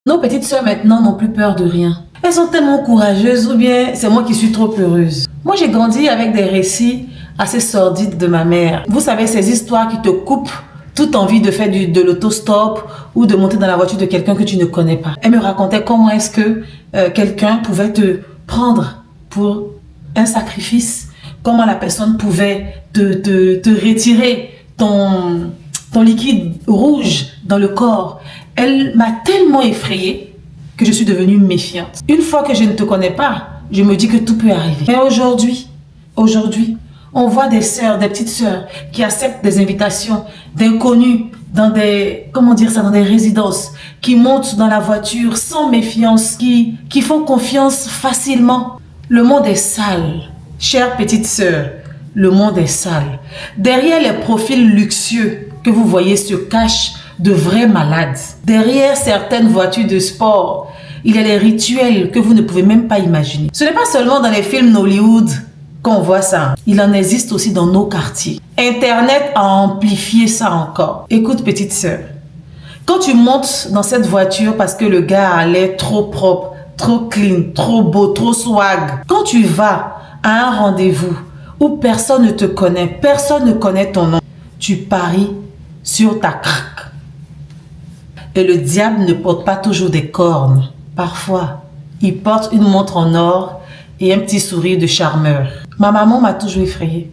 Nos petites sœurs maintenant n'ont plus peur de rien. Elles sont tellement courageuses ou bien c'est moi qui suis trop heureuse. Moi j'ai grandi avec des récits assez sordides de ma mère. Vous savez, ces histoires qui te coupent toute envie de faire de l'autostop ou de monter dans la voiture de quelqu'un que tu ne connais pas. Elle me racontait comment est-ce que quelqu'un pouvait te prendre pour un sacrifice, comment la personne pouvait te retirer ton liquide rouge dans le corps. Elle m'a tellement effrayée que je suis devenue méfiante. Une fois que je ne te connais pas, je me dis que tout peut arriver. Mais aujourd'hui, on voit des sœurs, des petites sœurs qui acceptent des invitations d'inconnus dans des, dans des résidences, qui montent dans la voiture sans méfiance, qui font confiance facilement. Le monde est sale, chère petite sœur, le monde est sale. Derrière les profils luxueux que vous voyez se cachent de vrais malades. Derrière certaines voitures de sport, il y a les rituels que vous ne pouvez même pas imaginer. Ce n'est pas seulement dans les films Hollywood qu'on voit ça. Il en existe aussi dans nos quartiers. Internet a amplifié ça encore. Écoute, petite sœur, quand tu montes dans cette voiture parce que le gars a l'air trop propre, trop clean, trop beau, trop swag, quand tu vas à un rendez-vous où personne ne te connaît, personne ne connaît ton nom, tu paries sur ta craque. Et le diable ne porte pas toujours des cornes. Parfois, il porte une montre en or et un petit sourire de charmeur. Ma maman m'a toujours effrayée.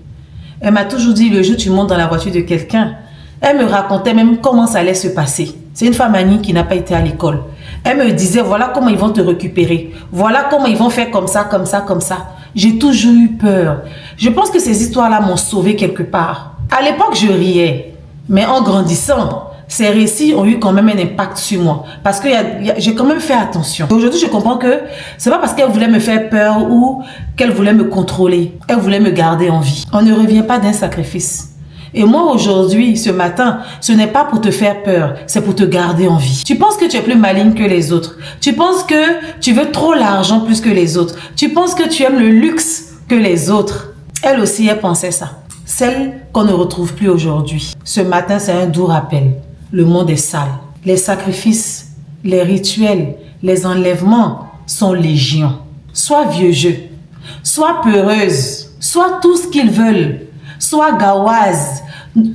Elle m'a toujours dit, le jour où tu montes dans la voiture de quelqu'un, elle me racontait même comment ça allait se passer. C'est une femme Annie qui n'a pas été à l'école. Elle me disait, voilà comment ils vont te récupérer. Voilà comment ils vont faire comme ça, comme ça, comme ça. J'ai toujours eu peur. Je pense que ces histoires-là m'ont sauvée quelque part. À l'époque, je riais. Mais en grandissant, ces récits ont eu quand même un impact sur moi. Parce que j'ai quand même fait attention. Aujourd'hui, je comprends que c'est pas parce qu'elle voulait me faire peur ou qu'elle voulait me contrôler. Elle voulait me garder en vie. On ne revient pas d'un sacrifice. Et moi, aujourd'hui, ce matin, ce n'est pas pour te faire peur, c'est pour te garder en vie. Tu penses que tu es plus maligne que les autres. Tu penses que tu veux trop l'argent plus que les autres. Tu penses que tu aimes le luxe que les autres. Elle aussi, elle pensait ça. Celle qu'on ne retrouve plus aujourd'hui. Ce matin, c'est un doux rappel. Le monde est sale. Les sacrifices, les rituels, les enlèvements sont légion. Sois vieux jeu, sois peureuse, sois tout ce qu'ils veulent. Sois gawaz,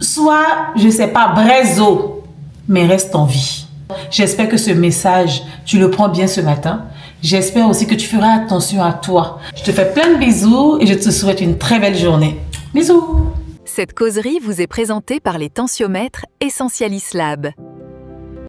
sois, je sais pas, brezo, mais reste en vie. J'espère que ce message, tu le prends bien ce matin. J'espère aussi que tu feras attention à toi. Je te fais plein de bisous et je te souhaite une très belle journée. Bisous. Cette causerie vous est présentée par les tensiomètres Essentialis Lab.